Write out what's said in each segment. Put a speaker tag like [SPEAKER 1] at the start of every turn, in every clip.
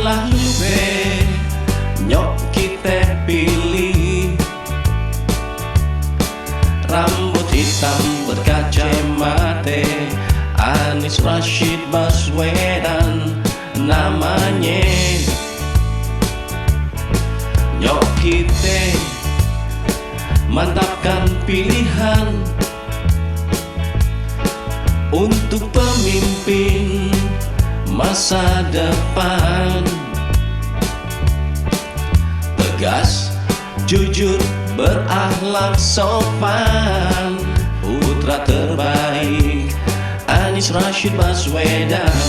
[SPEAKER 1] Janganlah lupa nyok kita pilih. Rambut hitam berkacamata, Anies Rashid Baswedan namanya. Nyok kita mantapkan pilihan untuk pemimpin masa depan. Tegas, jujur, berakhlak sopan, putra terbaik Anies Rashid Baswedan.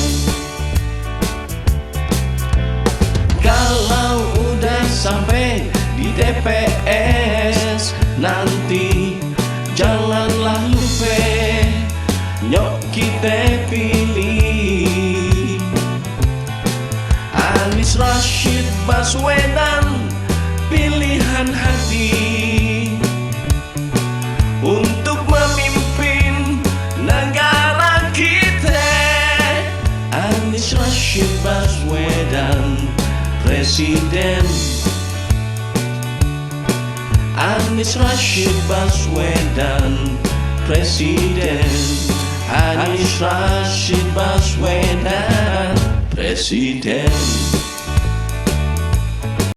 [SPEAKER 1] Kalau udah sampai di TPS nanti, janganlah lupa nyok kita pilih. Anies Rashid Baswedan, pilihan hati untuk memimpin negara kita. Anies Rashid Baswedan Presiden. Anies Rashid Baswedan Presiden. Anies Rashid Baswedan Presiden.